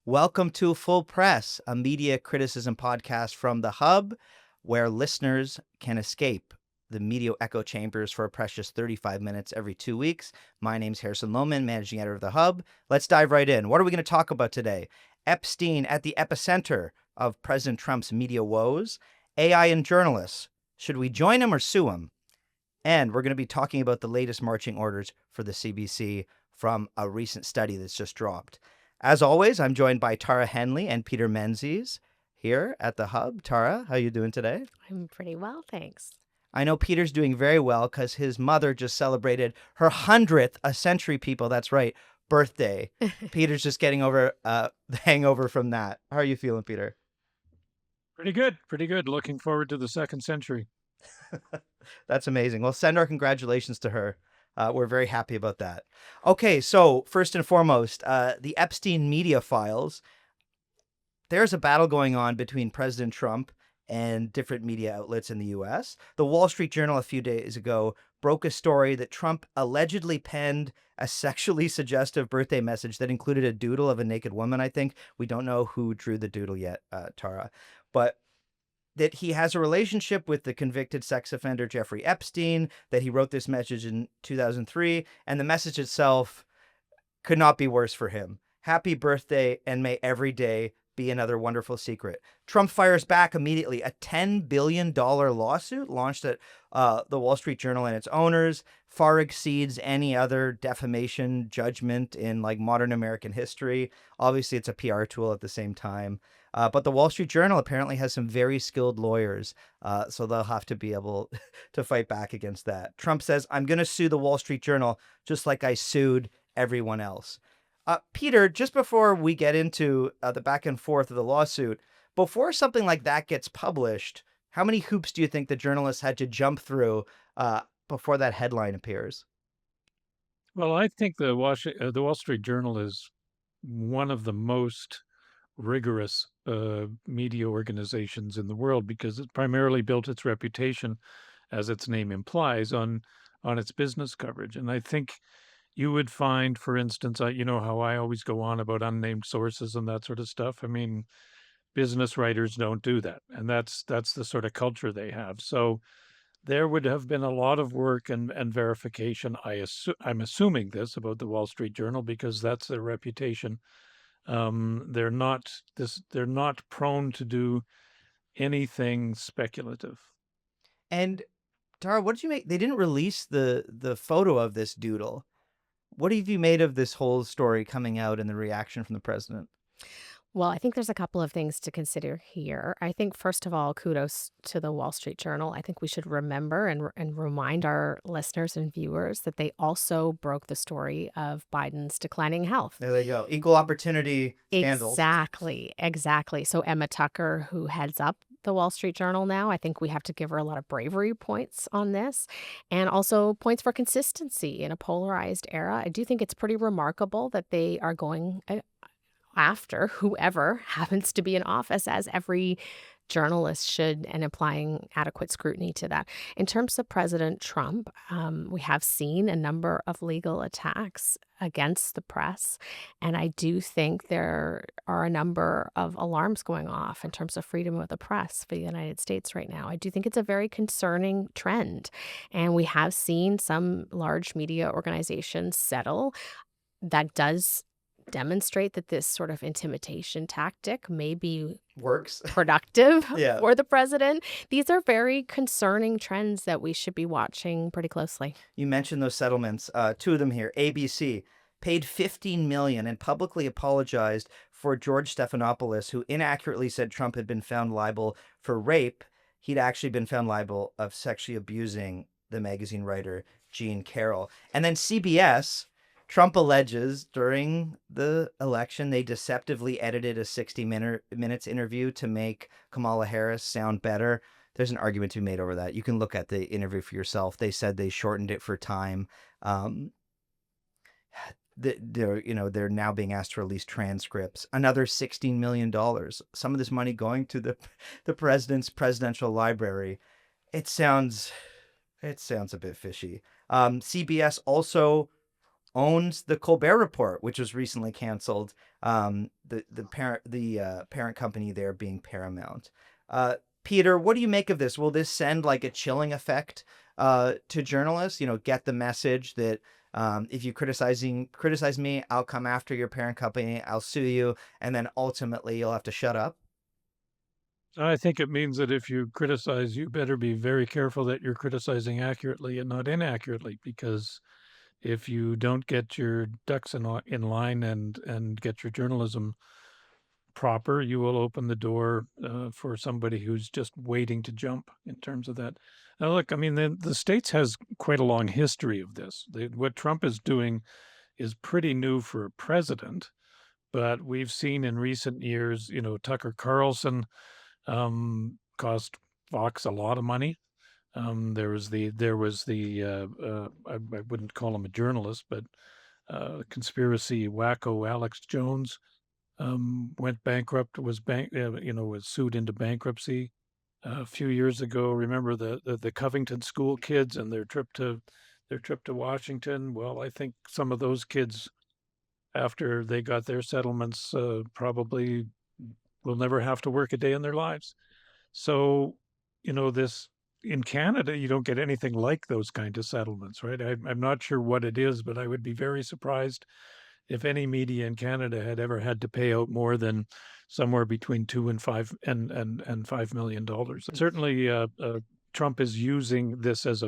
Welcome to Full Press, a media criticism podcast from The Hub, where listeners can escape the media echo chambers for a precious 35 minutes every 2 weeks. My name's Harrison Lowman, managing editor of The Hub. Let's dive right in. What are we going to talk about today? Epstein at the epicenter of President Trump's media woes, AI and journalists. Should we join him or sue him? And we're going to be talking about the latest marching orders for the CBC from a recent study that's just dropped. As always, I'm joined by Tara Henley and Peter Menzies here at The Hub. Tara, how are you doing today? I'm pretty well, thanks. I know Peter's doing very well because his mother just celebrated her 100th, a century, people, that's right, birthday. Peter's just getting over the hangover from that. How are you feeling, Peter? Pretty good. Looking forward to the second century. That's amazing. Well, send our congratulations to her. We're very happy about that. Okay, so first and foremost, the Epstein media files. There's a battle going on between President Trump and different media outlets in the U.S. The Wall Street Journal a few days ago broke a story that Trump allegedly penned a sexually suggestive birthday message that included a doodle of a naked woman, I think. We don't know who drew the doodle yet, Tara. But that he has a relationship with the convicted sex offender Jeffrey Epstein, that he wrote this message in 2003, and the message itself could not be worse for him. Happy birthday, and may every day be another wonderful secret. Trump fires back immediately. A $10 billion lawsuit launched at the Wall Street Journal and its owners far exceeds any other defamation judgment in modern American history. Obviously, it's a PR tool at the same time. But the Wall Street Journal apparently has some very skilled lawyers, so they'll have to be able to fight back against that. Trump says, I'm going to sue the Wall Street Journal just like I sued everyone else. Peter, just before we get into the back and forth of the lawsuit, before something like that gets published, how many hoops do you think the journalists had to jump through before that headline appears? Well, I think the Wall Street Journal is one of the most rigorous media organizations in the world because it primarily built its reputation, as its name implies, on its business coverage. And I think you would find, for instance, you know how I always go on about unnamed sources and that sort of stuff. I mean, business writers don't do that, and that's the sort of culture they have. So there would have been a lot of work and verification. I'm assuming this about the Wall Street Journal because that's their reputation. They're not prone to do anything speculative. And Tara, what did you make? They didn't release the photo of this doodle. What have you made of this whole story coming out and the reaction from the president? Well, I think there's a couple of things to consider here. I think, first of all, kudos to the Wall Street Journal. I think we should remember and remind our listeners and viewers that they also broke the story of Biden's declining health. There they go. Equal opportunity scandals. Exactly. So Emma Tucker, who heads up the Wall Street Journal now, I think we have to give her a lot of bravery points on this, and also points for consistency in a polarized era. I do think it's pretty remarkable that they are going after whoever happens to be in office, as every journalist should, and applying adequate scrutiny to that. In terms of President Trump, we have seen a number of legal attacks against the press, and I do think there are a number of alarms going off in terms of freedom of the press for the United States right now. I do think it's a very concerning trend, and we have seen some large media organizations settle. That does demonstrate that this sort of intimidation tactic maybe Works. productive Yeah. for the president. These are very concerning trends that we should be watching pretty closely. You mentioned those settlements. Two of them here. ABC paid $15 million and publicly apologized for George Stephanopoulos, who inaccurately said Trump had been found liable for rape. He'd actually been found liable of sexually abusing the magazine writer Jean Carroll. And then CBS, Trump alleges during the election they deceptively edited a 60 minutes interview to make Kamala Harris sound better. There's an argument to be made over that. You can look at the interview for yourself. They said they shortened it for time. They're now being asked to release transcripts. Another $16 million. Some of this money going to the president's presidential library. It sounds a bit fishy. CBS also owns the Colbert Report, which was recently canceled. parent company there being Paramount. Peter, what do you make of this? Will this send like a chilling effect to journalists? Get the message that if you criticize me, I'll come after your parent company, I'll sue you, and then ultimately you'll have to shut up. I think it means that if you criticize, you better be very careful that you're criticizing accurately and not inaccurately, because if you don't get your ducks in line and get your journalism proper, you will open the door for somebody who's just waiting to jump in terms of that. Now, look, I mean, the States has quite a long history of this. What Trump is doing is pretty new for a president, but we've seen in recent years, Tucker Carlson cost Fox a lot of money. I wouldn't call him a journalist, but conspiracy wacko Alex Jones went bankrupt, was sued into bankruptcy a few years ago. Remember the Covington school kids and their trip to Washington? Well, I think some of those kids, after they got their settlements, probably will never have to work a day in their lives. So, this in Canada, you don't get anything like those kind of settlements, right? I'm not sure what it is, but I would be very surprised if any media in Canada had ever had to pay out more than somewhere between $2 and $5 million. Certainly, Trump is using this as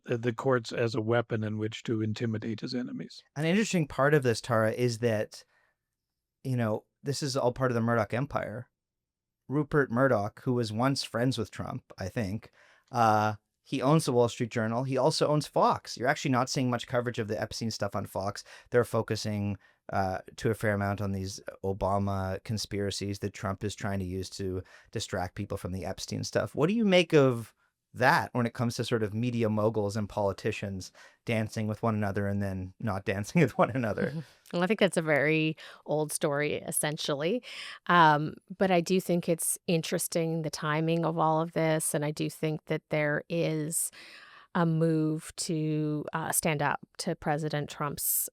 the courts as a weapon in which to intimidate his enemies. An interesting part of this, Tara, is that this is all part of the Murdoch empire. Rupert Murdoch, who was once friends with Trump, I think, he owns the Wall Street Journal. He also owns Fox. You're actually not seeing much coverage of the Epstein stuff on Fox. They're focusing to a fair amount on these Obama conspiracies that Trump is trying to use to distract people from the Epstein stuff. What do you make of that when it comes to sort of media moguls and politicians dancing with one another and then not dancing with one another? Well, I think that's a very old story, essentially. But I do think it's interesting the timing of all of this. And I do think that there is a move to stand up to President Trump's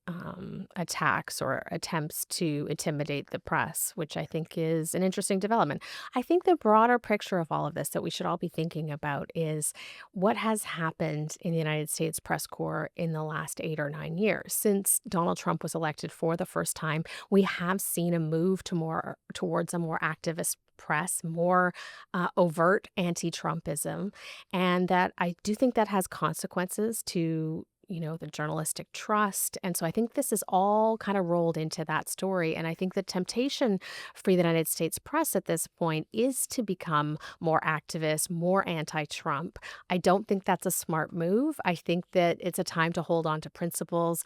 attacks or attempts to intimidate the press, which I think is an interesting development. I think the broader picture of all of this that we should all be thinking about is what has happened in the United States press corps in the last 8 or 9 years. Since Donald Trump was elected for the first time, we have seen a move towards a more activist press, more overt anti-Trumpism, and that I do think that has consequences to the journalistic trust. And so I think this is all kind of rolled into that story. And I think the temptation for the United States press at this point is to become more activist, more anti-Trump. I don't think that's a smart move. I think that it's a time to hold on to principles.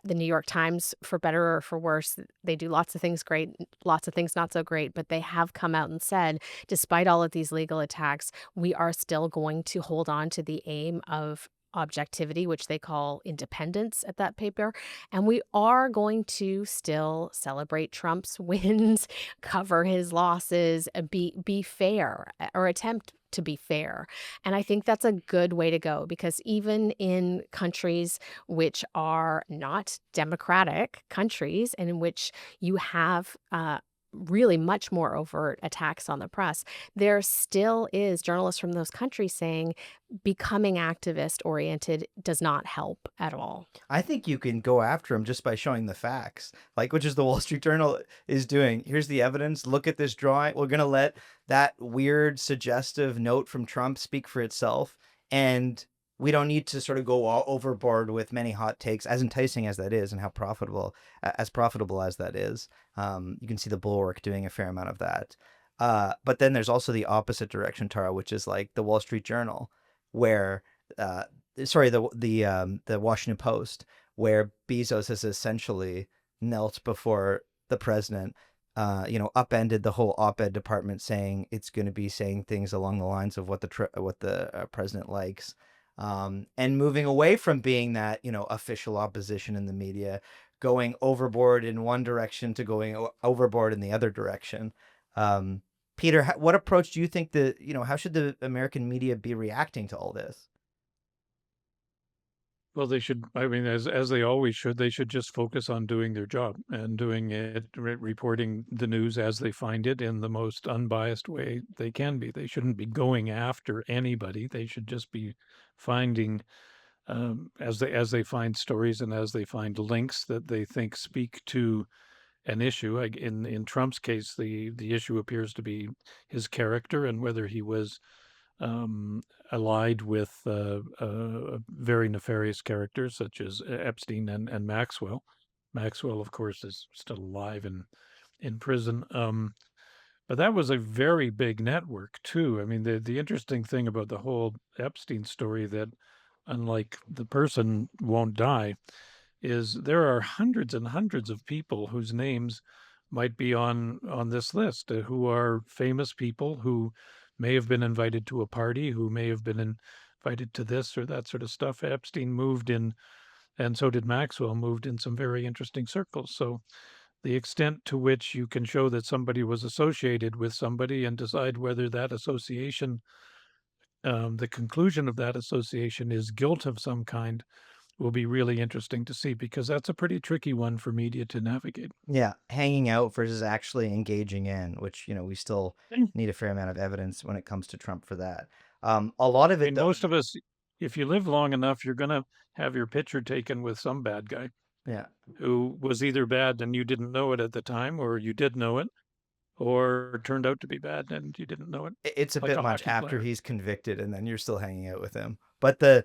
The New York Times, for better or for worse, they do lots of things great, lots of things not so great, but they have come out and said, despite all of these legal attacks, we are still going to hold on to the aim of objectivity, which they call independence at that paper. And we are going to still celebrate Trump's wins, cover his losses, be fair or attempt to be fair. And I think that's a good way to go, because even in countries which are not democratic countries and in which you have really much more overt attacks on the press, there still is journalists from those countries saying becoming activist oriented does not help at all. I think you can go after him just by showing the facts, like which is the Wall Street Journal is doing. Here's the evidence. Look at this drawing. We're going to let that weird suggestive note from Trump speak for itself. And we don't need to sort of go all overboard with many hot takes, as enticing as that is and how profitable as that is. You can see the Bulwark doing a fair amount of that. But then there's also the opposite direction, Tara, which is like the Wall Street Journal, where the Washington Post, where Bezos has essentially knelt before the president, upended the whole op-ed department, saying it's going to be saying things along the lines of what the president likes, and moving away from being that official opposition in the media, going overboard in one direction to going overboard in the other direction. Peter, what approach do you think how should the American media be reacting to all this? Well, they should. I mean, as they always should, they should just focus on doing their job and doing it, reporting the news as they find it in the most unbiased way they can be. They shouldn't be going after anybody. They should just be finding, as they find stories and as they find links that they think speak to an issue. Like in Trump's case, the issue appears to be his character and whether he was um, allied with very nefarious characters such as Epstein and Maxwell. Maxwell, of course, is still alive in prison. But that was a very big network too. I mean, the interesting thing about the whole Epstein story that, unlike the person won't die, is there are hundreds and hundreds of people whose names might be on this list, who are famous people who may have been invited to a party, who may have been invited to this or that sort of stuff. Epstein moved in, and so did Maxwell, moved in some very interesting circles. So the extent to which you can show that somebody was associated with somebody and decide whether that association, the conclusion of that association is guilt of some kind, will be really interesting to see, because that's a pretty tricky one for media to navigate. Yeah, hanging out versus actually engaging in, which, we still Mm. need a fair amount of evidence when it comes to Trump for that. A lot of I it, mean, though, most of us, if you live long enough, you're going to have your picture taken with some bad guy yeah, who was either bad and you didn't know it at the time, or you did know it, or turned out to be bad and you didn't know it, it's a like bit a much hockey after player. he's convicted, and then you're still hanging out with him. But the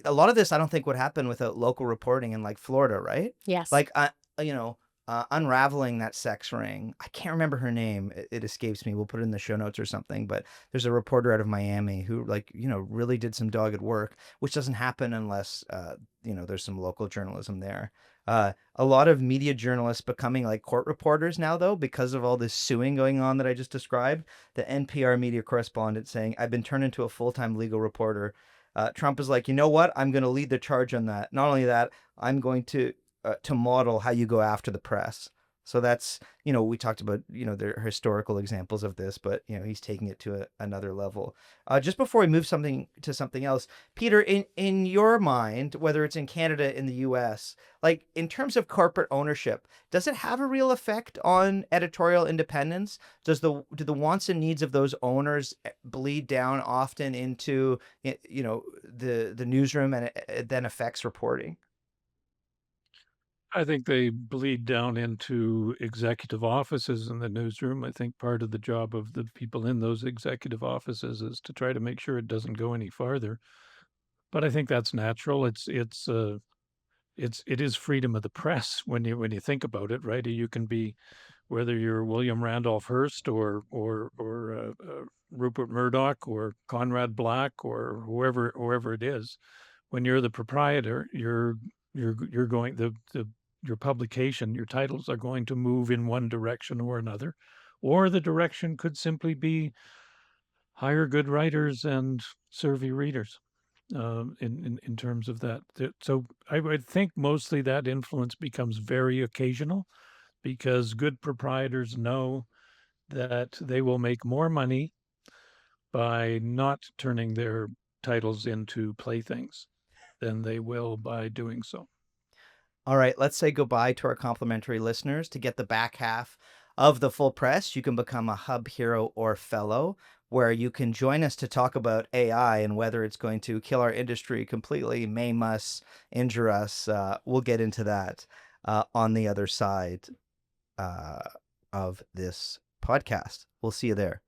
a lot of this, I don't think would happen without local reporting in like Florida, right? Yes. Like, unraveling that sex ring. I can't remember her name. It escapes me. We'll put it in the show notes or something. But there's a reporter out of Miami who, like, really did some dogged work, which doesn't happen unless, there's some local journalism there. A lot of media journalists becoming like court reporters now, though, because of all this suing going on that I just described. The NPR media correspondent saying, "I've been turned into a full-time legal reporter." Trump is like, you know what? I'm going to lead the charge on that. Not only that, I'm going to model how you go after the press. So that's, we talked about, there are historical examples of this, but, he's taking it to another level. Just before we move something else, Peter, in your mind, whether it's in Canada, in the US, like in terms of corporate ownership, does it have a real effect on editorial independence? Do the wants and needs of those owners bleed down often into, the newsroom, and it then affects reporting? I think they bleed down into executive offices in the newsroom. I think part of the job of the people in those executive offices is to try to make sure it doesn't go any farther. But I think that's natural. It is freedom of the press when you think about it, right? You can be, whether you're William Randolph Hearst or Rupert Murdoch or Conrad Black or whoever it is. When you're the proprietor, you're going the your publication, your titles are going to move in one direction or another, or the direction could simply be hire good writers and survey readers. In terms of that, so I would think mostly that influence becomes very occasional, because good proprietors know that they will make more money by not turning their titles into playthings than they will by doing so. All right, let's say goodbye to our complimentary listeners. To get the back half of the full press, you can become a Hub Hero or Fellow, where you can join us to talk about AI and whether it's going to kill our industry completely, maim us, injure us. We'll get into that on the other side of this podcast. We'll see you there.